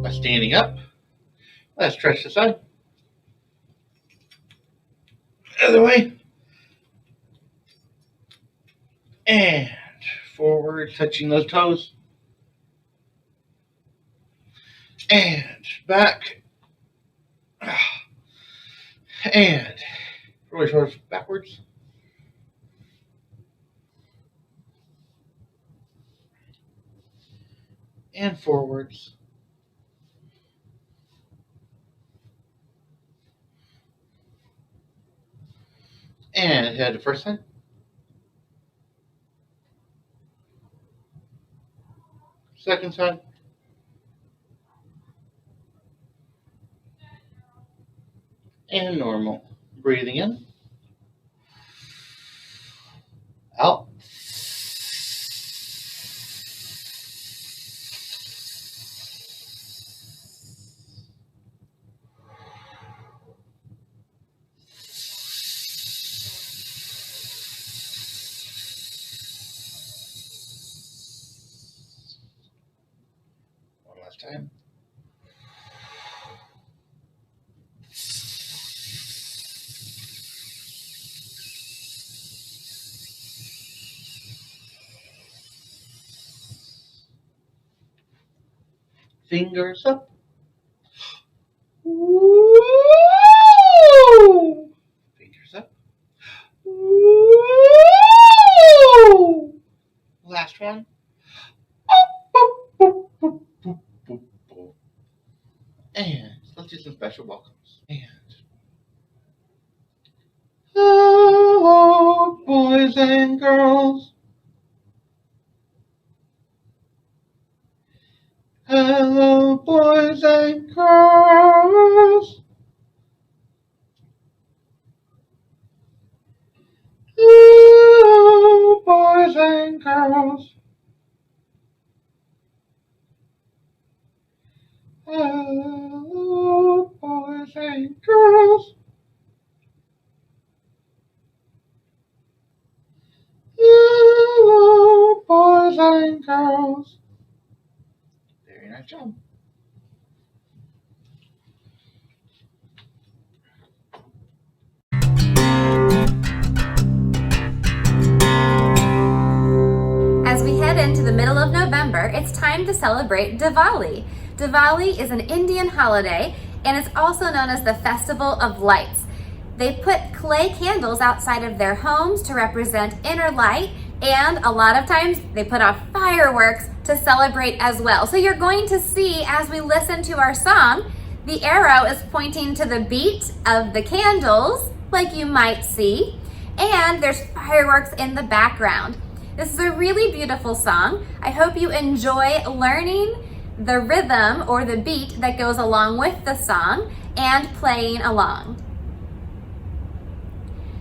by standing up. Let's stretch the side. Other way. And forward, touching those toes. And back. And roll your shoulders backwards. And forwards. And head to first side. Second side. And normal. Breathing in. Out. One last time. Fingers up. Woo! Fingers up. Woo! Last one. And let's do some special welcomes. And hello, boys and girls. Hello, boys and girls. Hello, boys and girls. Hello, boys and girls. Hello, boys and girls. Very nice job. As we head into the middle of November, it's time to celebrate Diwali. Diwali is an Indian holiday, and it's also known as the Festival of Lights. They put clay candles outside of their homes to represent inner light, and a lot of times they put off fireworks to celebrate as well. So you're going to see as we listen to our song, the arrow is pointing to the beat of the candles, like you might see, and there's fireworks in the background. This is a really beautiful song. I hope you enjoy learning the rhythm or the beat that goes along with the song and playing along.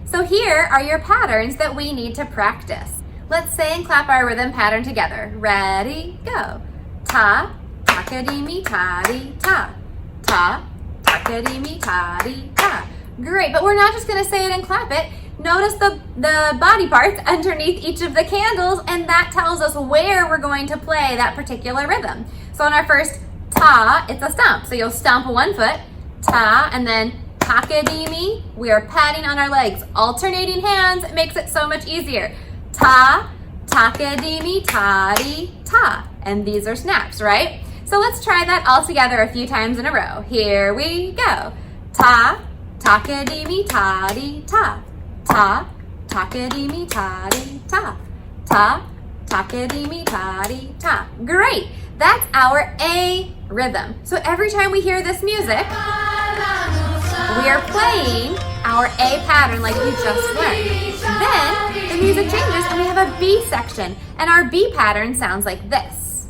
So here are your patterns that we need to practice. Let's say and clap our rhythm pattern together. Ready, go. Ta, takadimi, tadi, ta. Ta, takadimi, tadi, ta. Great, but we're not just gonna say it and clap it. Notice the body parts underneath each of the candles, and that tells us where we're going to play that particular rhythm. So on our first ta, it's a stomp. So you'll stomp one foot, ta, and then takadimi, we are patting on our legs. Alternating hands makes it so much easier. Ta, takadimi, tadi, ta. And these are snaps, right? So let's try that all together a few times in a row. Here we go. Ta, takadimi, tadi, ta. Ta, takadimi, tadi, ta. Ta, takadimi, tadi, ta. Great. That's our A rhythm. So every time we hear this music, we are playing our A pattern like we just learned. Then the music changes and we have a B section, and our B pattern sounds like this.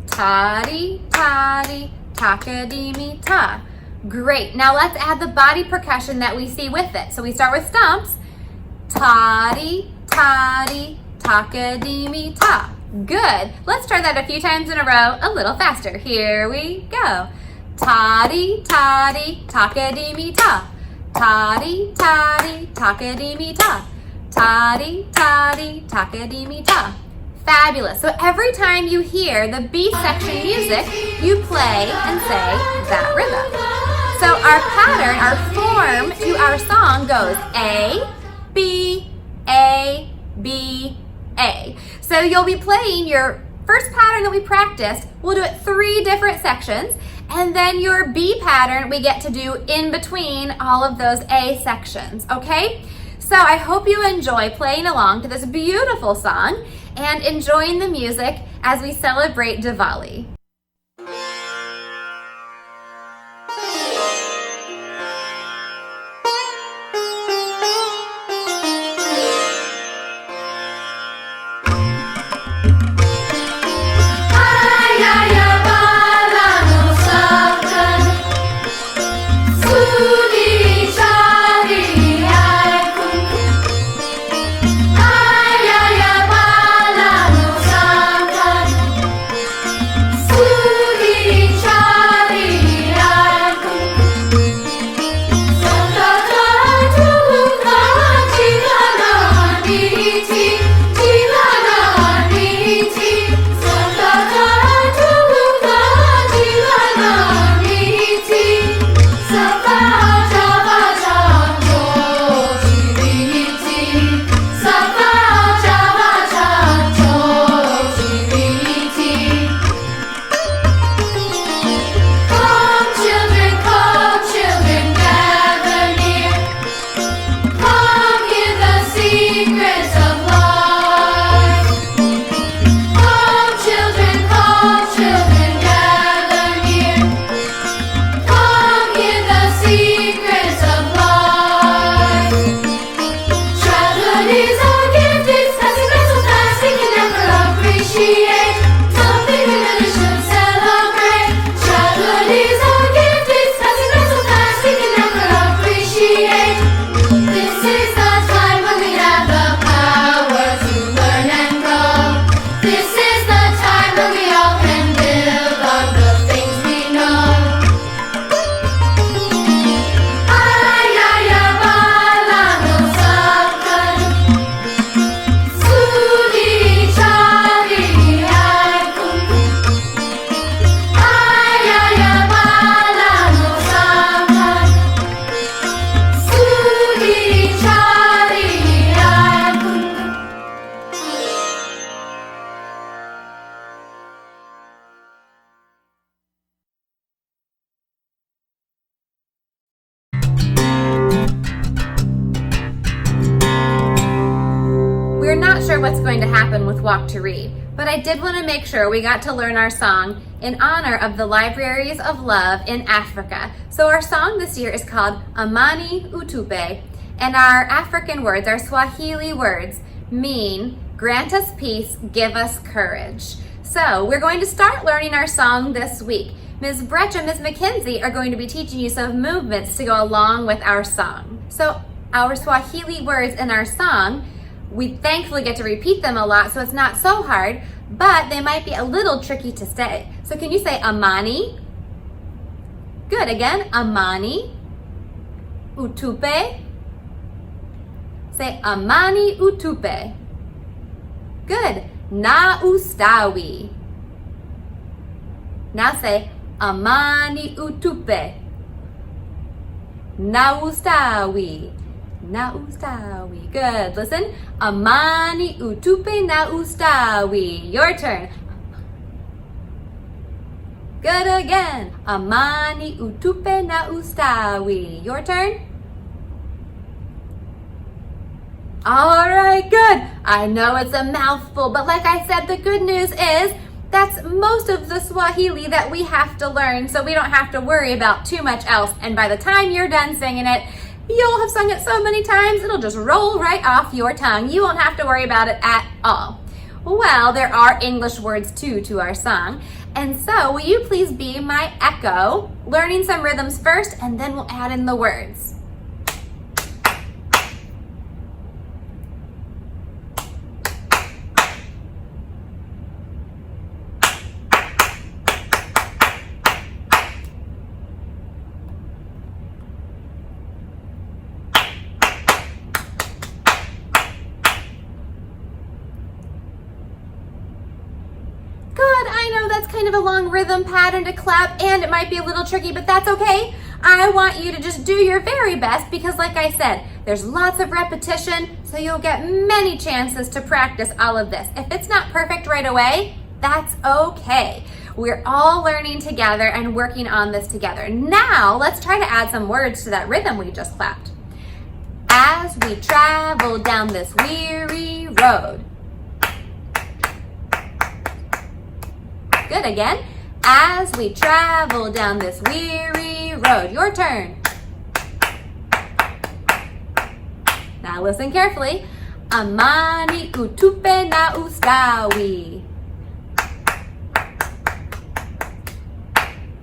Tadi, tadi, takadimi, ta. Great. Now let's add the body percussion that we see with it. So we start with stomps. Tadi, tadi, takadimi, ta. Good. Let's try that a few times in a row, a little faster. Here we go. Tadi, tadi, takadimi, ta. Tadi, tadi, takadimi, ta. Tadi, tadi, takadimi, ta. Fabulous. So every time you hear the B section music, you play and say that rhythm. So our pattern, our form to our song goes A, B, A, B, A. So you'll be playing your first pattern that we practiced. We'll do it 3 different sections. And then your B pattern we get to do in between all of those A sections, okay? So I hope you enjoy playing along to this beautiful song and enjoying the music as we celebrate Diwali. We're not sure what's going to happen with Walk to Read, but I did want to make sure we got to learn our song in honor of the Libraries of Love in Africa. So our song this year is called Amani Utupe, and our African words, our Swahili words, mean grant us peace, give us courage. So we're going to start learning our song this week. Ms. Brecha and Ms. McKenzie are going to be teaching you some movements to go along with our song. So our Swahili words in our song, we thankfully get to repeat them a lot, so it's not so hard, but they might be a little tricky to say. So can you say Amani? Good, again, Amani. Utupe. Say Amani Utupe. Good, Na Ustawi. Now say Amani Utupe. Na Ustawi. Na Ustawi. Good. Listen. Amani Utupe Na Ustawi. Your turn. Good again. Amani Utupe Na Ustawi. Your turn. All right, good. I know it's a mouthful, but like I said, the good news is that's most of the Swahili that we have to learn, so we don't have to worry about too much else. And by the time you're done singing it, you'll have sung it so many times, it'll just roll right off your tongue. You won't have to worry about it at all. Well, there are English words too to our song. And so, will you please be my echo, learning some rhythms first, and then we'll add in the words. it's kind of a long rhythm pattern to clap and it might be a little tricky, but that's okay. I want you to just do your very best because like I said, there's lots of repetition, so you'll get many chances to practice all of this. If it's not perfect right away, that's okay. We're all learning together and working on this together. Now, let's try to add some words to that rhythm we just clapped. As we travel down this weary road. Good, again. As we travel down this weary road. Your turn. Now listen carefully. Amani utupe na ustawi.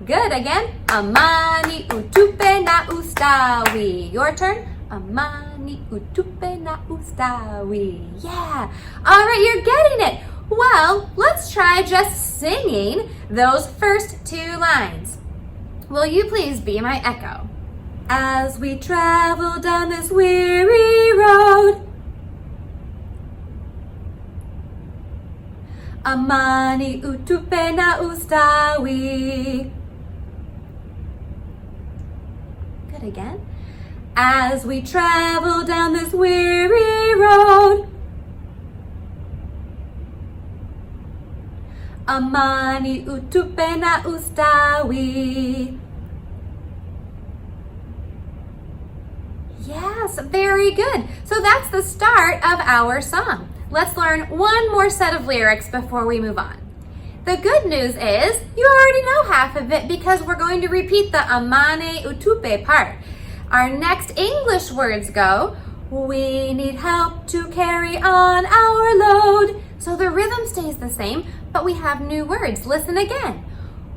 Good, again. Amani utupe na ustawi. Your turn. Amani utupe na ustawi. Yeah. All right, you're getting it. Well, let's try just singing those first two lines. Will you please be my echo? As we travel down this weary road, Amani utupe na ustawi. Good, again. As we travel down this weary road, Amani utupe na ustawi. Yes, very good. So that's the start of our song. Let's learn one more set of lyrics before we move on. The good news is you already know half of it because we're going to repeat the Amani utupe part. Our next English words go, we need help to carry on our load. So the rhythm stays the same, but we have new words. Listen again.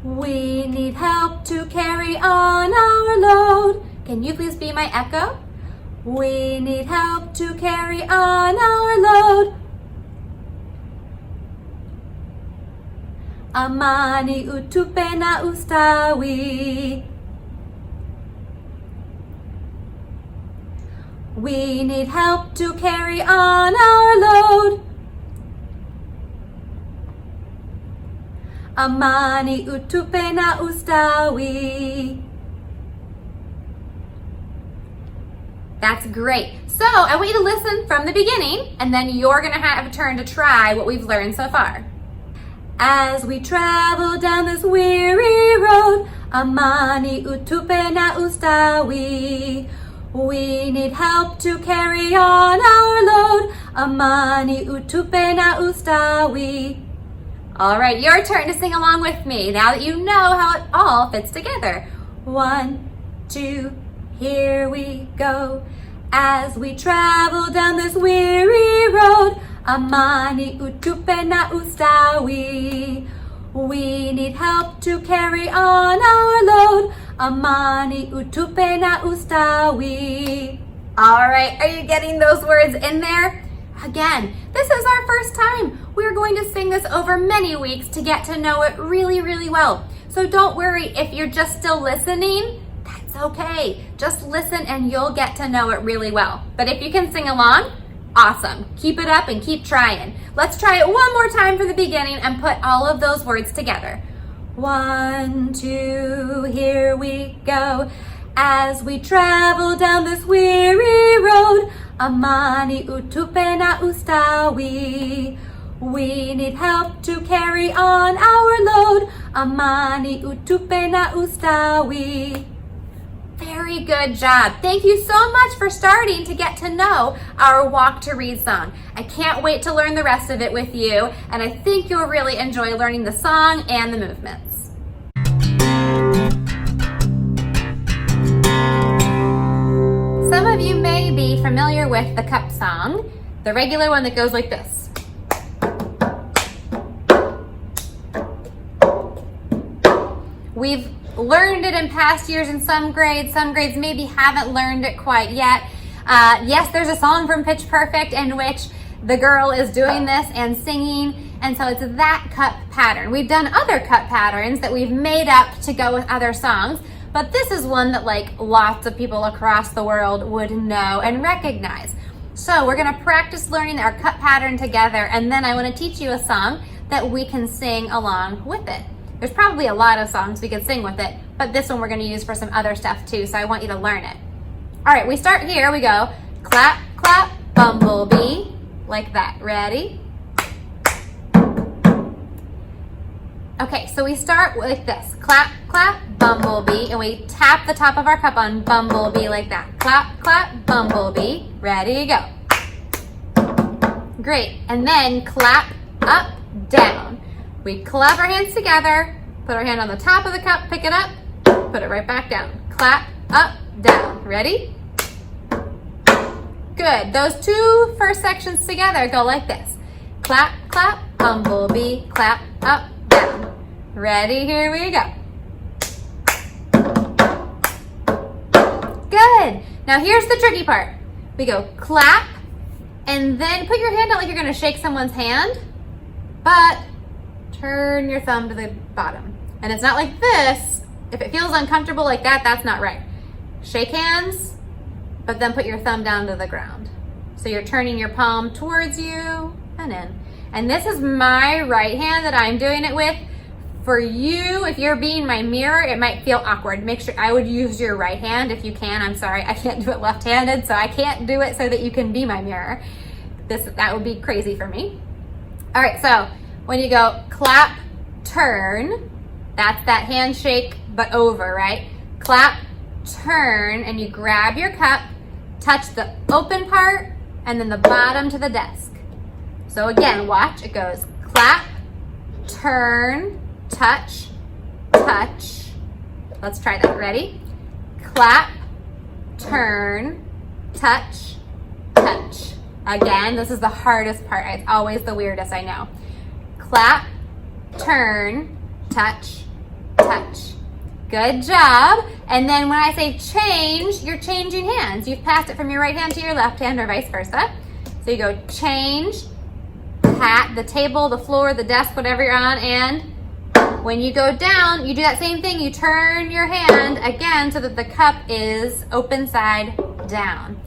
We need help to carry on our load. Can you please be my echo? We need help to carry on our load. Amani utupe na ustawi. We need help to carry on our load. Amani utupe na ustawi. That's great. So I want you to listen from the beginning and then you're gonna have a turn to try what we've learned so far. As we travel down this weary road, Amani utupe na ustawi. We need help to carry on our load. Amani utupe na ustawi. All right, your turn to sing along with me now that you know how it all fits together. 1, 2, here we go. As we travel down this weary road, Amani utupe na ustawi. We need help to carry on our load. Amani utupe na ustawi. All right, are you getting those words in there? Again, this is our first time. We're going to sing this over many weeks to get to know it really, really well. So don't worry if you're just still listening, that's okay. Just listen and you'll get to know it really well. But if you can sing along, awesome. Keep it up and keep trying. Let's try it one more time from the beginning and put all of those words together. 1, 2, here we go. As we travel down this weary road, Amani utupe na ustawi. We need help to carry on our load. Amani utupe na ustawi. Very good job. Thank you so much for starting to get to know our Walk to Read song. I can't wait to learn the rest of it with you, and I think you'll really enjoy learning the song and the movements. Some of you may be familiar with the cup song, the regular one that goes like this. We've learned it in past years in some grades maybe haven't learned it quite yet. Yes, there's a song from Pitch Perfect in which the girl is doing this and singing, and so it's that cup pattern. We've done other cup patterns that we've made up to go with other songs, but this is one that like lots of people across the world would know and recognize. So we're gonna practice learning our cup pattern together, and then I wanna teach you a song that we can sing along with it. There's probably a lot of songs we could sing with it, but this one we're gonna use for some other stuff too, so I want you to learn it. All right, we start here, we go clap, clap, bumblebee, like that. Ready? Okay, so we start like this. Clap, clap, bumblebee, and we tap the top of our cup on bumblebee like that. Clap, clap, bumblebee. Ready, go. Great, and then clap, up, down. We clap our hands together, put our hand on the top of the cup, pick it up, put it right back down. Clap, up, down. Ready? Good. Those two first sections together go like this. Clap, clap, bumblebee, clap, up, down. Ready? Here we go. Good. Now here's the tricky part. We go clap, and then put your hand out like you're going to shake someone's hand, but turn your thumb to the bottom. And it's not like this. If it feels uncomfortable like that, that's not right. Shake hands, but then put your thumb down to the ground. So you're turning your palm towards you and in. And this is my right hand that I'm doing it with. For you, if you're being my mirror, it might feel awkward. Make sure I would use your right hand if you can. I'm sorry, I can't do it left-handed, so I can't do it so that you can be my mirror. That would be crazy for me. All right, so when you go clap, turn, that's that handshake, but over, right? Clap, turn, and you grab your cup, touch the open part, and then the bottom to the desk. So again, watch, it goes clap, turn, touch, touch. Let's try that. Ready? Clap, turn, touch, touch. Again, this is the hardest part. It's always the weirdest, I know. Clap, turn, touch, touch. Good job. And then when I say change, you're changing hands. You've passed it from your right hand to your left hand or vice versa. So you go change, pat the table, the floor, the desk, whatever you're on, and when you go down, you do that same thing. You turn your hand again so that the cup is open side down.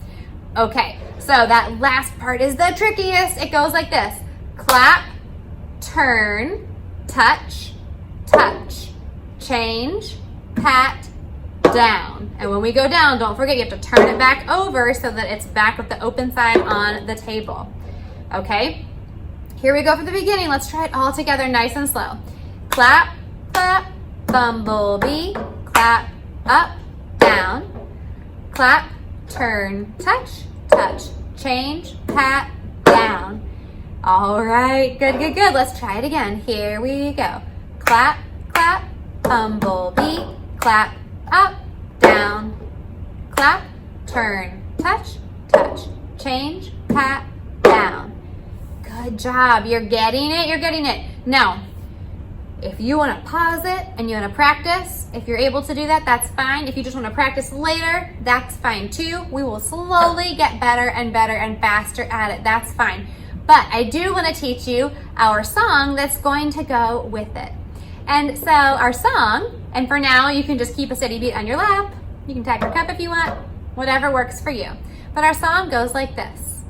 Okay, so that last part is the trickiest. It goes like this. Clap, turn, touch, touch, change, pat, down. And when we go down, don't forget you have to turn it back over so that it's back with the open side on the table. Okay, here we go from the beginning. Let's try it all together nice and slow. Clap, clap, bumblebee, clap, up, down. Clap, turn, touch, touch, change, pat, down. All right, good, good, good. Let's try it again. Here we go. Clap, clap, bumblebee, clap, up, down. Clap, turn, touch, touch, change, pat, down. Good job. You're getting it. You're getting it. Now, if you want to pause it and you want to practice, if you're able to do that, that's fine. If you just want to practice later, that's fine too. We will slowly get better and better and faster at it. That's fine. But I do want to teach you our song that's going to go with it. And so our song, and for now you can just keep a steady beat on your lap. You can tap your cup if you want, whatever works for you. But our song goes like this.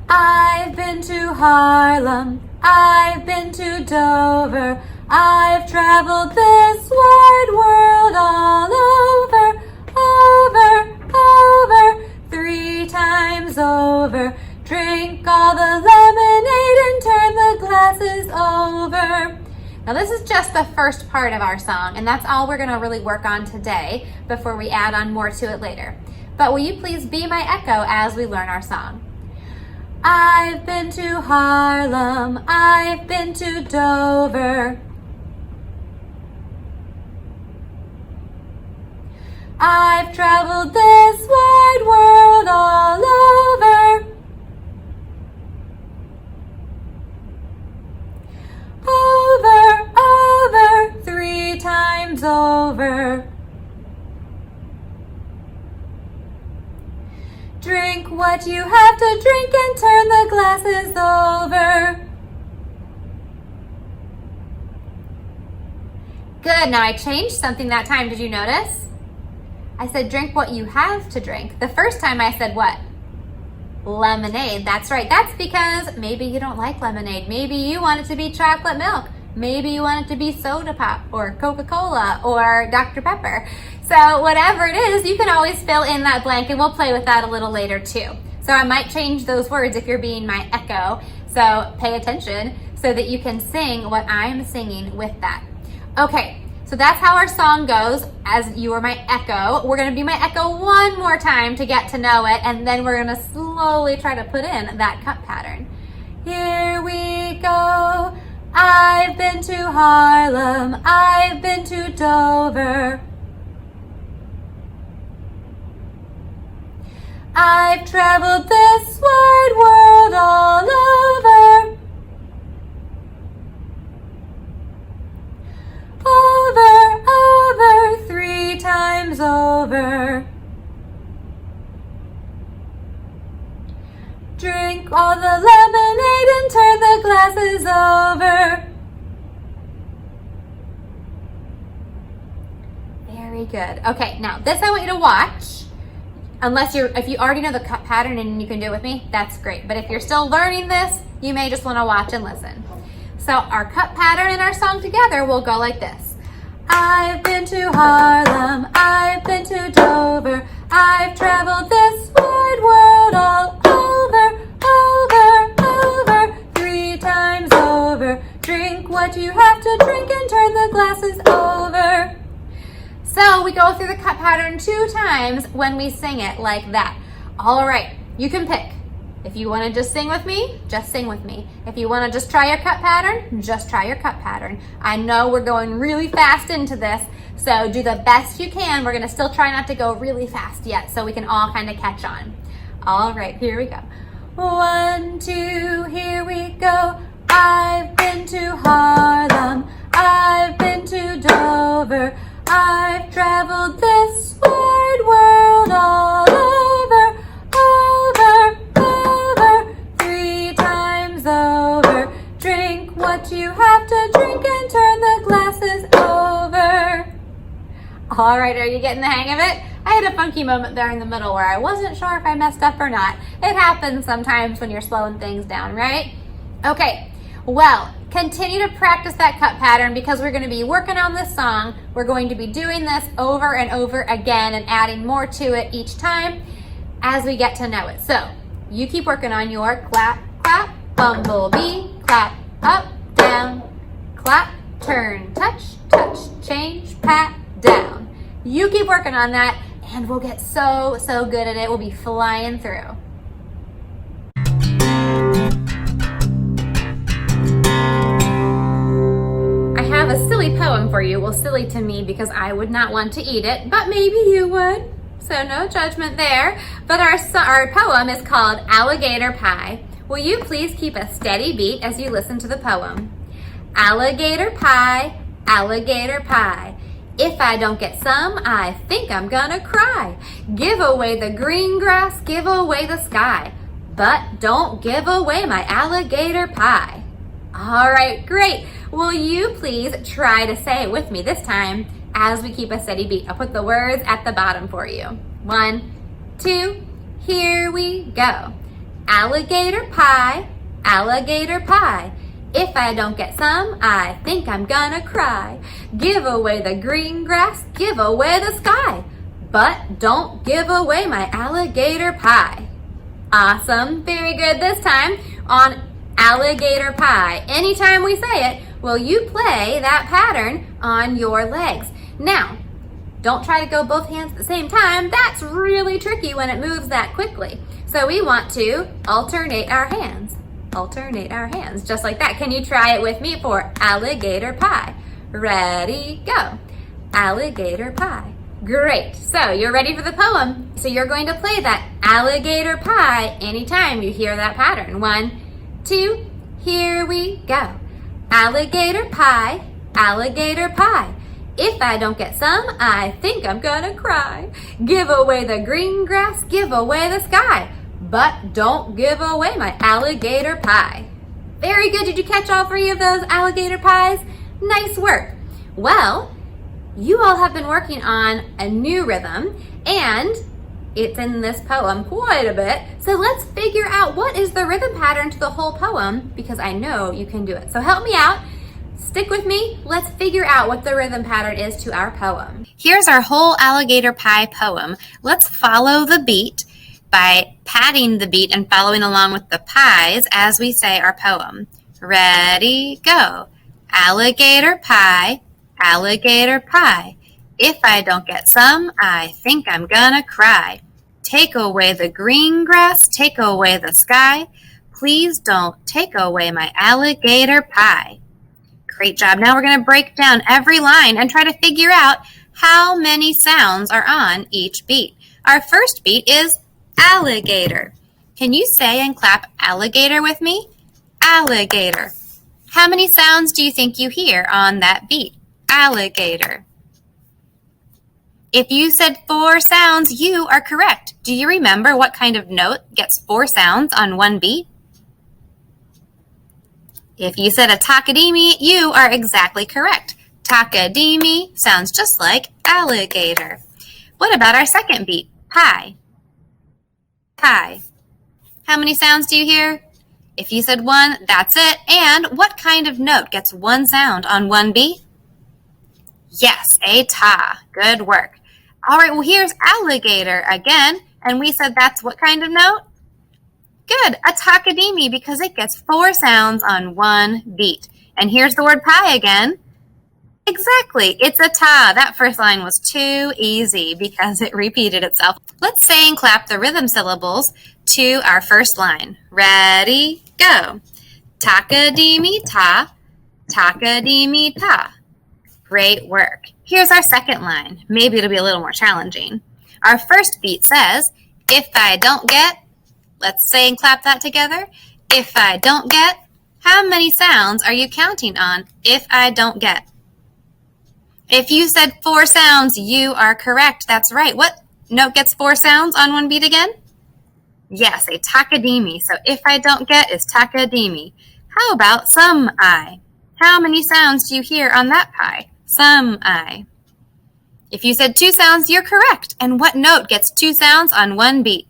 I've been to Harlem, I've been to Dover, I've traveled this wide world all over, over, 3 times over. Drink all the lemonade and turn the glasses over. Now this is just the first part of our song, and that's all we're gonna really work on today before we add on more to it later. But will you please be my echo as we learn our song? I've been to Harlem, I've been to Dover. I've traveled this wide world all over. Over, 3 times over. Drink what you have to drink and turn the glasses over. Good, now I changed something that time, did you notice? I said drink what you have to drink. The first time I said what? Lemonade, that's right. That's because maybe you don't like lemonade. Maybe you want it to be chocolate milk. Maybe you want it to be soda pop or Coca-Cola or Dr. Pepper. So whatever it is, you can always fill in that blank, and we'll play with that a little later too. So I might change those words if you're being my echo. So pay attention so that you can sing what I'm singing with that. Okay, so that's how our song goes. As you are my echo, we're gonna be my echo one more time to get to know it, and then we're gonna slowly try to put in that cut pattern. Here we go. I've been to Harlem, I've been to Dover. I've traveled this wide world all over. Over, 3 times over. Drink all the lemonade and turn the glasses over. Very good. Okay, now this I want you to watch. If you already know the cut pattern and you can do it with me, that's great. But if you're still learning this, you may just want to watch and listen. So our cut pattern in our song together will go like this. I've been to Harlem, I've been to Dover, I've traveled this wide world all over, 3 times over. Drink what you have to drink and turn the glasses over. So we go through the cut pattern 2 times when we sing it like that. All right, you can pick. If you want to just sing with me, just sing with me. If you want to just try your cut pattern, just try your cut pattern. I know we're going really fast into this, so do the best you can. We're going to still try not to go really fast yet so we can all kind of catch on. All right, here we go. 1, 2, here we go. I've been to Harlem, I've been to Dover, I've traveled this wide world all over, 3 times over. Drink what you have to drink and turn the glasses over. All right, are you getting the hang of it? I had a funky moment there in the middle where I wasn't sure if I messed up or not. It happens sometimes when you're slowing things down, right? Okay, well, continue to practice that cut pattern because we're going to be working on this song. We're going to be doing this over and over again and adding more to it each time as we get to know it. So you keep working on your clap, clap, bumblebee, clap, up, down, clap, turn, touch, touch, change, pat, down. You keep working on that and we'll get so good at it. We'll be flying through. A silly poem for you. Well, silly to me because I would not want to eat it, but maybe you would. So no judgment there. But our poem is called Alligator Pie. Will you please keep a steady beat as you listen to the poem? Alligator pie, alligator pie. If I don't get some, I think I'm gonna cry. Give away the green grass, give away the sky, but don't give away my alligator pie. All right, great. Will you please try to say it with me this time as we keep a steady beat? I'll put the words at the bottom for you. 1, 2, here we go. Alligator pie, alligator pie. If I don't get some, I think I'm gonna cry. Give away the green grass, give away the sky, but don't give away my alligator pie. Awesome, very good. This time on alligator pie. Anytime we say it, will you play that pattern on your legs? Now, don't try to go both hands at the same time. That's really tricky when it moves that quickly. So we want to alternate our hands. Alternate our hands, just like that. Can you try it with me for alligator pie? Ready, go. Alligator pie. Great, so you're ready for the poem. So you're going to play that alligator pie anytime you hear that pattern. 1, 2, here we go. Alligator pie, alligator pie. If I don't get some, I think I'm gonna cry. Give away the green grass, give away the sky, but don't give away my alligator pie. Very good, did you catch all 3 of those alligator pies? Nice work. Well, you all have been working on a new rhythm and it's in this poem quite a bit. So let's figure out what is the rhythm pattern to the whole poem because I know you can do it. So help me out. Stick with me. Let's figure out what the rhythm pattern is to our poem. Here's our whole alligator pie poem. Let's follow the beat by patting the beat and following along with the pies as we say our poem. Ready, go. Alligator pie, alligator pie. If I don't get some, I think I'm gonna cry. Take away the green grass, take away the sky. Please don't take away my alligator pie. Great job. Now we're going to break down every line and try to figure out how many sounds are on each beat. Our first beat is alligator. Can you say and clap alligator with me? Alligator. How many sounds do you think you hear on that beat? Alligator. If you said 4 sounds, you are correct. Do you remember what kind of note gets 4 sounds on one beat? If you said a takadimi, you are exactly correct. Takadimi sounds just like alligator. What about our second beat? Pie. Pie. How many sounds do you hear? If you said 1, that's it. And what kind of note gets 1 sound on one beat? Yes, a ta. Good work. All right, well, here's alligator again. And we said that's what kind of note? Good, a takadimi, because it gets 4 sounds on one beat. And here's the word pie again. Exactly, it's a ta. That first line was too easy because it repeated itself. Let's say and clap the rhythm syllables to our first line. Ready, go. Takadimi ta, takadimi ta. Great work. Here's our second line. Maybe it'll be a little more challenging. Our first beat says, if I don't get. Let's say and clap that together. If I don't get, how many sounds are you counting on if I don't get? If you said 4 sounds, you are correct. That's right. What note gets 4 sounds on one beat again? Yes, a takadimi. So if I don't get is takadimi. How about some I? How many sounds do you hear on that pie? Some I. If you said 2 sounds, you're correct. And what note gets 2 sounds on one beat?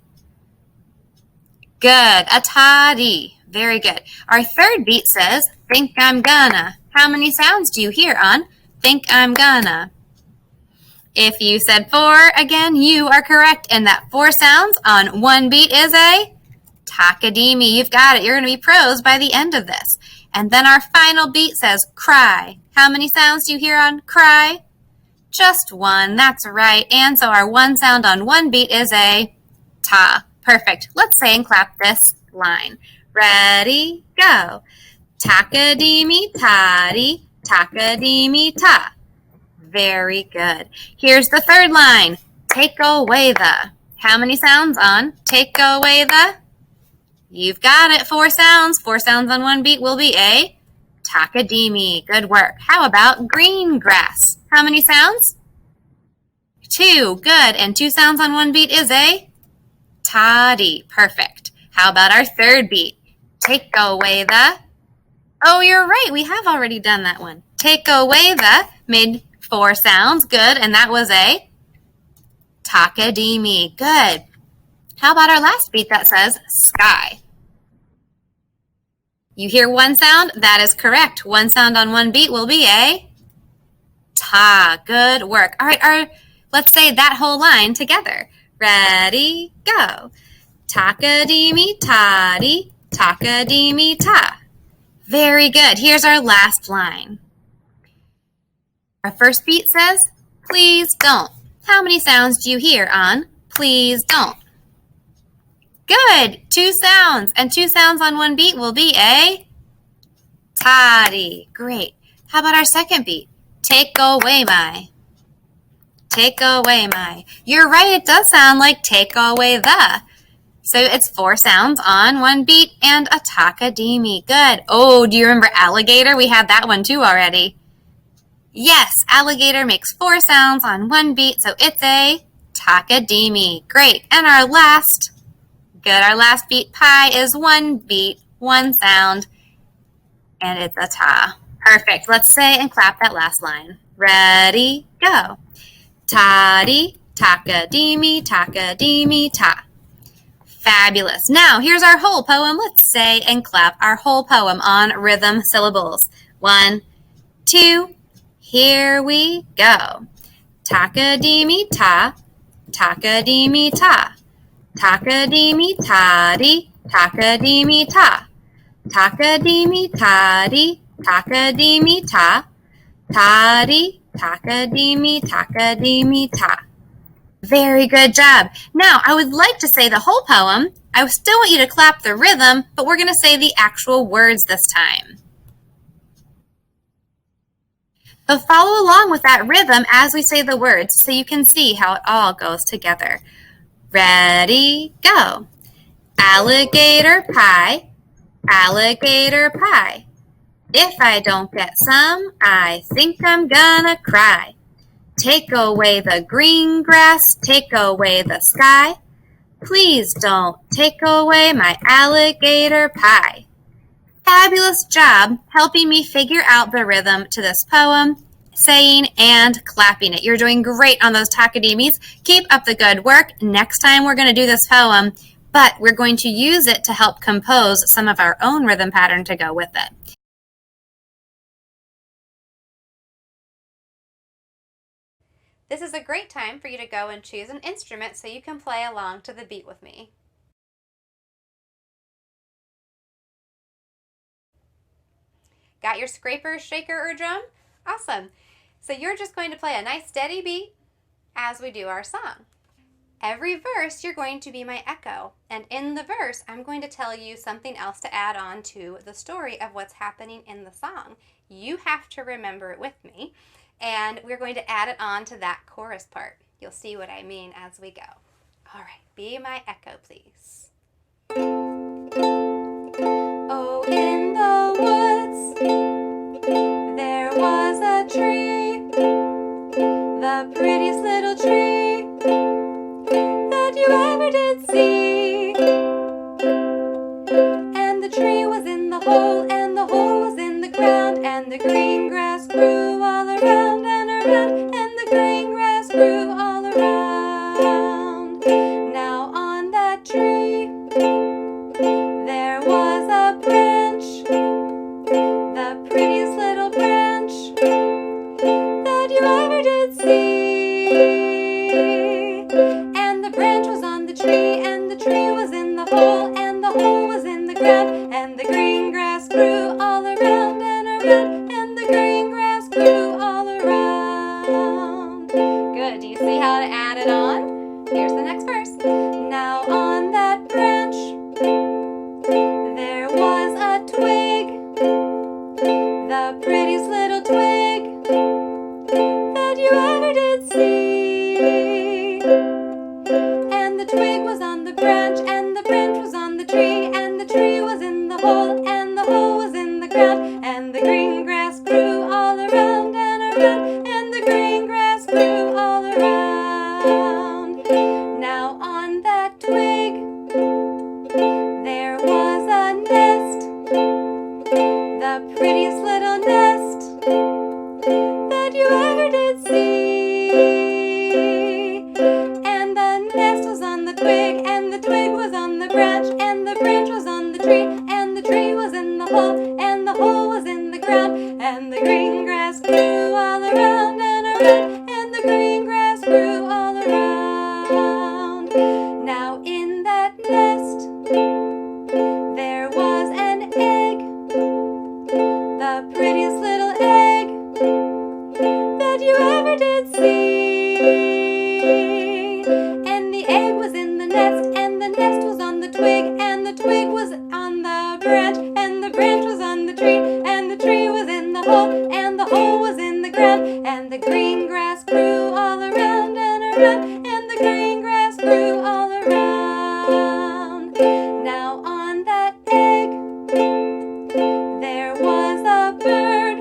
Good, a toddy. Very good. Our third beat says, think I'm gonna. How many sounds do you hear on think I'm gonna? If you said 4, again, you are correct. And that 4 sounds on one beat is a takadimi. You've got it. You're going to be pros by the end of this. And then our final beat says cry. How many sounds do you hear on cry? Just 1. That's right. And so our 1 sound on one beat is a ta. Perfect. Let's say and clap this line. Ready, go. Takadimi tadi, takadimi ta. Very good. Here's the third line. Take away the. How many sounds on take away the? You've got it. 4 sounds. 4 sounds on one beat will be a takadimi. Good work. How about green grass? How many sounds? 2. Good. And 2 sounds on one beat is a toddy. Perfect. How about our third beat? Take away the. Oh, you're right. We have already done that one. Take away the made 4 sounds. Good. And that was a takadimi. Good. How about our last beat that says sky? You hear 1 sound? That is correct. 1 sound on one beat will be a ta. Good work. All right. Let's say that whole line together. Ready, go. Takadimi tadi, takadimi ta. Very good. Here's our last line. Our first beat says, please don't. How many sounds do you hear on please don't? Good. 2 sounds. And 2 sounds on one beat will be a tadi. Great. How about our second beat? Take away my. Take away my. You're right, it does sound like take away the. So it's 4 sounds on one beat and a takadimi. Good. Oh, do you remember alligator? We had that one too already. Yes, alligator makes 4 sounds on one beat, so it's a takadimi. Great. And our last beat pie is 1 beat, 1 sound, and it's a ta. Perfect. Let's say and clap that last line. Ready, go. Tadi, takadimi, takadimi, ta. Fabulous. Now, here's our whole poem. Let's say and clap our whole poem on rhythm syllables. 1, 2. Here we go. Taka-dee-me-ta, taka-dee-me-ta. Taka-dee-me-ta-dee, taka-dee-me-ta. Taka-dee-me-ta-dee, taka-dee-me-ta. Ta-dee, taka-dee-me, taka-dee-me-ta. Very good job. Now, I would like to say the whole poem. I still want you to clap the rhythm, but we're going to say the actual words this time. So follow along with that rhythm as we say the words so you can see how it all goes together. Ready, go. Alligator pie, alligator pie. If I don't get some, I think I'm gonna cry. Take away the green grass, take away the sky. Please don't take away my alligator pie. Fabulous job helping me figure out the rhythm to this poem, saying and clapping it. You're doing great on those taka-dee-me's. Keep up the good work. Next time we're going to do this poem, but we're going to use it to help compose some of our own rhythm pattern to go with it. This is a great time for you to go and choose an instrument so you can play along to the beat with me. Got your scraper, shaker, or drum? Awesome. So you're just going to play a nice steady beat as we do our song. Every verse you're going to be my echo, and in the verse I'm going to tell you something else to add on to the story of what's happening in the song. You have to remember it with me, and we're going to add it on to that chorus part. You'll see what I mean as we go. All right, be my echo, please. Oh, in the woods there was a tree, the prettiest little tree that you ever did see. And the tree was in the hole, and the hole was in the ground, and the green grass grew all around and around, and the green grass grew all around. Now on that tree there was a branch, the prettiest little branch that you ever did see. And the branch was on the tree, and the tree was in the hole, and the hole was in the ground, and the green grass grew all around and around, and the green grass grew all around. Good. Do you see how to add it on? Here's the next verse. Now on that branch there was a twig, the prettiest little twig that you ever did see. And the twig was on the branch, and the branch was on the tree, and the tree was in the hole, and the hole was in the ground, and the green grass grew all around and around, and the green grass grew all around. Now on that twig there was a nest, the prettiest little nest that you ever did see. And the nest was on the twig, and the twig was on the branch, and the branch was on the tree, and the tree was in the hole, and the hole was in the ground, and the green grass grew all around and around, and the green grass grew all around. Now in that nest there was an egg, the prettiest little egg that you ever did see. And the egg was in the nest, and the nest was on the twig, and the twig was on the branch, and the branch was on the tree, and the tree was in the hole, and the hole was in the ground, and the green grass grew all around and around, and the green grass grew all around. Now on that egg there was a bird,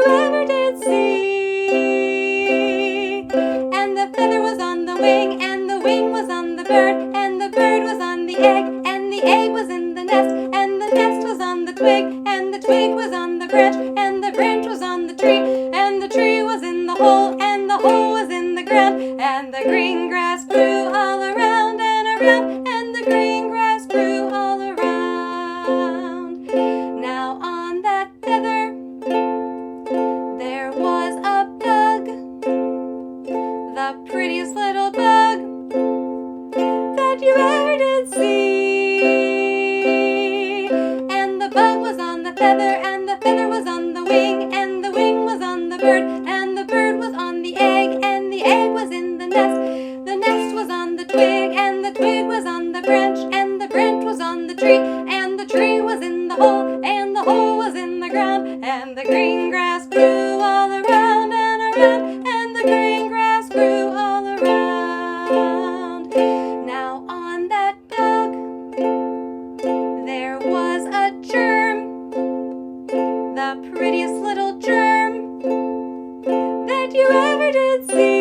you ever did see. And the feather was on the wing, and the wing was on the bird, and the bird was on the egg, and the egg was in the nest, and the nest was on the twig, and the twig was on the branch, and the branch was on the tree, and the tree was in the hole, and the hole was in the ground, and the green grass grew all around and around, and the green grass grew all around. Now on that feather there was a bug, the prettiest little bug that you ever did see. And the bug was on the feather, and the feather was on the wing, and the wing was on the bird, and the bird was on the egg, and the egg was in the nest was on the twig, and the twig was on the branch, and the branch was on the tree, and the tree was in the hole, and the hole was in the ground, and the green grass grew all around and around, and the green grass grew all around. Now on that bug there was a germ, the prettiest little germ that you ever did see.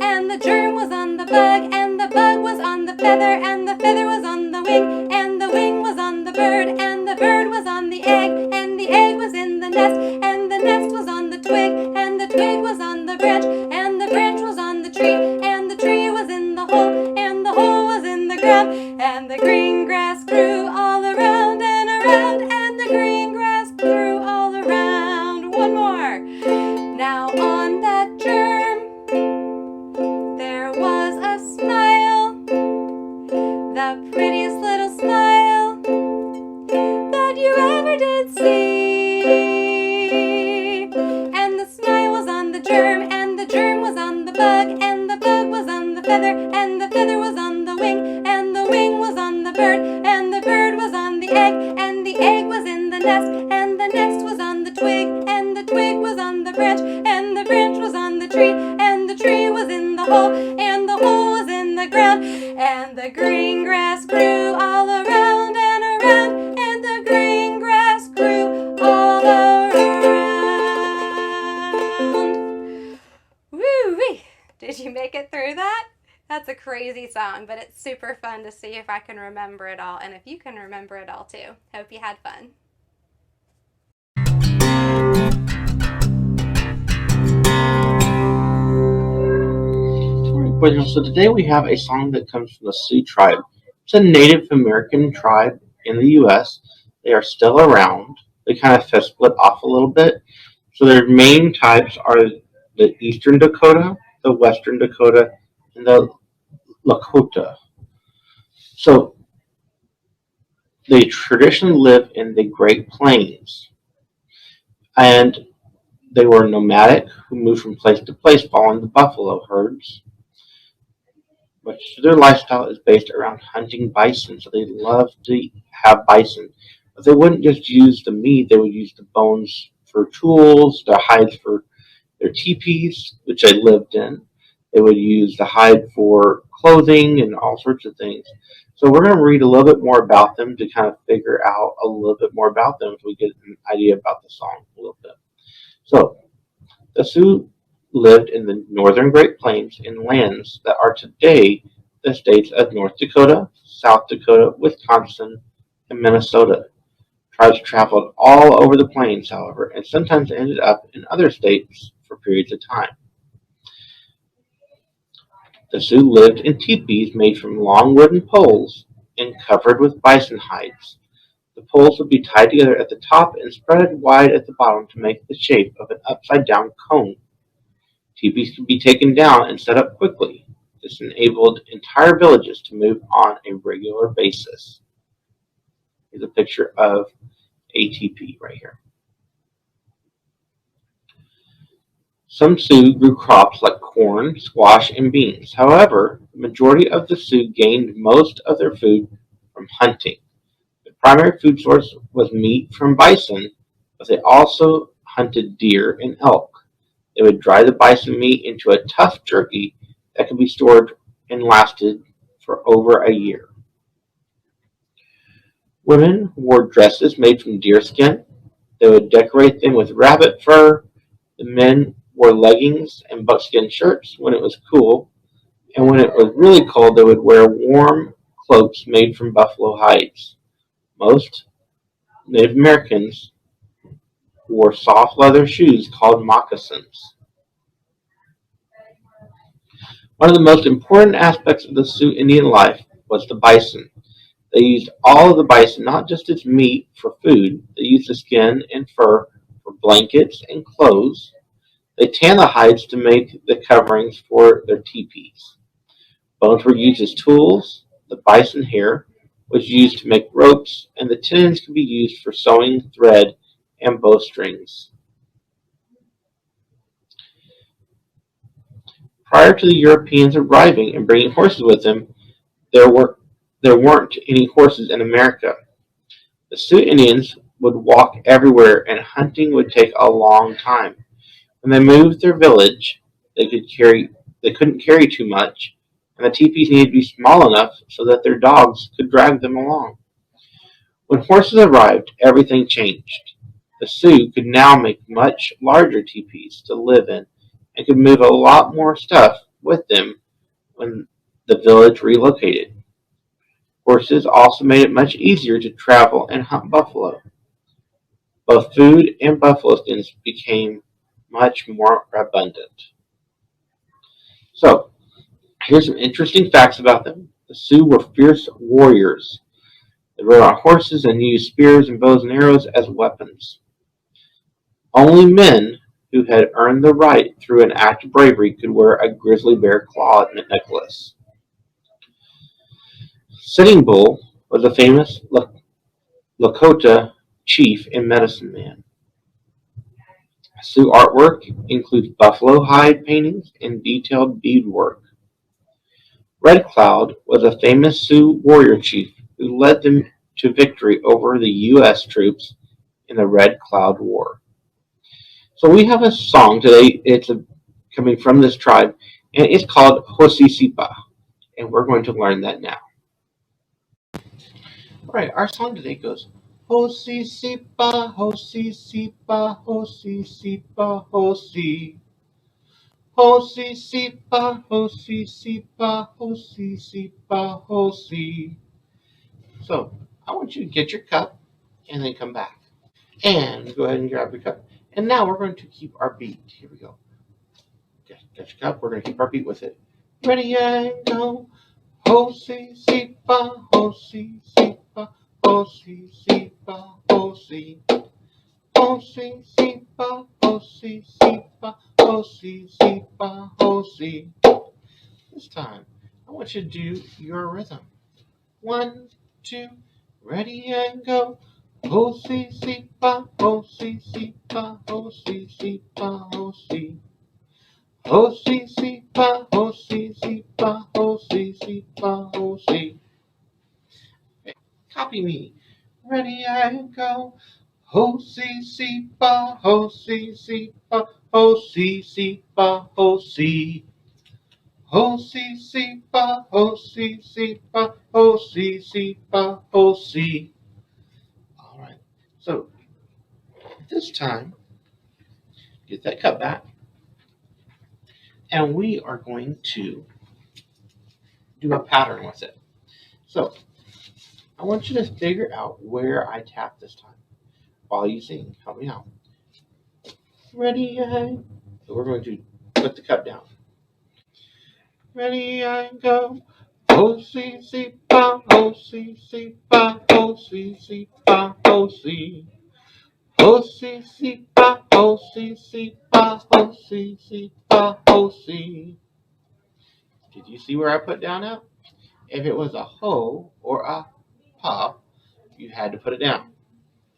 And the germ was on the bug, and the bug was on the feather, and the feather was on the wing, and the wing was on the bird, and the bird was on the egg, and the egg was in the nest, and the nest was on the twig, and the twig was on the branch, and the branch was on the tree, and the tree was in the hole, and the hole was in the ground, and the green grass grew all around and around, and the green grass grew all around. One more. Now on that germ there was a smile, the prettiest little smile that you ever did see. And the smile was on the germ, and the germ was on the bug, and the bug was on the feather, and the feather was on the wing, and the wing was on the bird, and the bird was on the egg, and the egg was in the nest, and the nest was on the twig, and the twig was on the branch, and the branch was on the tree, and the tree was in the hole, and the hole was in the ground, and the green grass grew all around and around, and the green grass grew all around. Woo-wee! Did you make it through that? That's a crazy song, but it's super fun to see if I can remember it all, and if you can remember it all too. Hope you had fun. So today we have a song that comes from the Sioux tribe. It's a Native American tribe in the U.S. They are still around. They kind of split off a little bit. So their main types are the Eastern Dakota, the Western Dakota, and the Lakota. So they traditionally live in the Great Plains, and they were nomadic who moved from place to place following the buffalo herds. Much of their lifestyle is based around hunting bison, so they love to have bison. But they wouldn't just use the meat, they would use the bones for tools, the hides for their teepees, which they lived in. They would use the hide for clothing and all sorts of things. So we're going to read a little bit more about them to kind of figure out a little bit more about them so we get an idea about the song a little bit. So, the Sioux lived in the northern Great Plains in lands that are today the states of North Dakota, South Dakota, Wisconsin, and Minnesota. Tribes traveled all over the plains, however, and sometimes ended up in other states for periods of time. The Sioux lived in teepees made from long wooden poles and covered with bison hides. The poles would be tied together at the top and spread wide at the bottom to make the shape of an upside-down cone. Teepees could be taken down and set up quickly. This enabled entire villages to move on a regular basis. Here's a picture of a teepee right here. Some Sioux grew crops like corn, squash, and beans. However, the majority of the Sioux gained most of their food from hunting. The primary food source was meat from bison, but they also hunted deer and elk. They would dry the bison meat into a tough jerky that could be stored and lasted for over a year. Women wore dresses made from deerskin, They would decorate them with rabbit fur. The men wore leggings and buckskin shirts when it was cool, and when it was really cold, they would wear warm cloaks made from buffalo hides. Most Native Americans wore soft leather shoes called moccasins. One of the most important aspects of the Sioux Indian life was the bison. They used all of the bison, not just its meat for food. They used the skin and fur for blankets and clothes. They tanned the hides to make the coverings for their teepees. Bones were used as tools. The bison hair was used to make ropes, and the tendons could be used for sewing thread and bowstrings. Prior to the Europeans arriving and bringing horses with them, there were there weren't any horses in America. The Sioux Indians would walk everywhere, and hunting would take a long time. When they moved their village, they couldn't carry too much, and the teepees needed to be small enough so that their dogs could drag them along. When horses arrived, everything changed. The Sioux could now make much larger teepees to live in and could move a lot more stuff with them when the village relocated. Horses also made it much easier to travel and hunt buffalo. Both food and buffalo skins became much more abundant. So, here's some interesting facts about them. The Sioux were fierce warriors. They rode on horses and used spears and bows and arrows as weapons. Only men who had earned the right through an act of bravery could wear a grizzly bear claw necklace. Sitting Bull was a famous Lakota chief and medicine man. Sioux artwork includes buffalo hide paintings and detailed beadwork. Red Cloud was a famous Sioux warrior chief who led them to victory over the U.S. troops in the Red Cloud War. So we have a song today. Coming from this tribe, and it's called Hosi Sipa, and we're going to learn that now. All right, our song today goes Hosi Sipa, Hosi Sipa, Hosi Sipa, Hosi. Hosi Sipa, Hosi Sipa, Hosi Sipa, Hosi. So I want you to get your cup and then come back. And go ahead and grab your cup. And now we're going to keep our beat. Here we go. Okay, get your cup. We're going to keep our beat with it. Ready and go. Hosi Sipa, Hosi Sipa, Hosi Sipa, Hosi. Hosi Sipa, Hosi Sipa, Hosi Sipa, Hosi. This time, I want you to do your rhythm. 1, 2, ready and go. Hosi Sipa, Hosi Sipa, Hosi Sipa, Hosi. Hosi Sipa, Hosi Sipa, Hosi Sipa, Hosi. Copy me. Ready and go. Hosi Sipa, Hosi Sipa, Hosi Sipa, Hosi. Hosi Sipa, Hosi Sipa, Hosi Sipa, Hosi. All right. So this time, get that cup back, and we are going to do a pattern with it. So I want you to figure out where I tap this time while you sing. Help me out. Ready, and so we're going to put the cup down. Ready and go. Hosi Sipa, Hosi Sipa, Hosi Sipa, Hosi. Hosi Sipa, Hosi Sipa, Hosi Sipa, Hosi. Did you see where I put down at? If it was a ho or a pop, you had to put it down.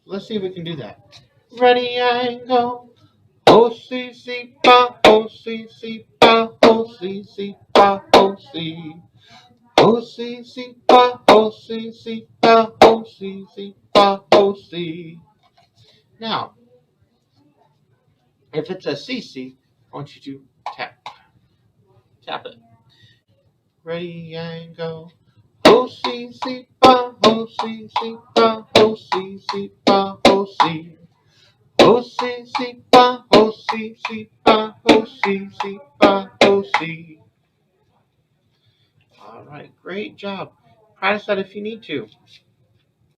Let's see if we can do that. Ready and go. Hosi Sipa, Hosi Sipa, Hosi Sipa, Hosi. Hosi Sipa, Hosi Sipa, Hosi Sipa, Hosi. Now, if it's a CC, I want you to tap it. Ready and go. Hosi Sipa, Hosi Sipa, Hosi Sipa, Hosi. Ho, si, fa, ho, si, fa, ho, si, fa, ho, si. All right, great job. Practice that if you need to.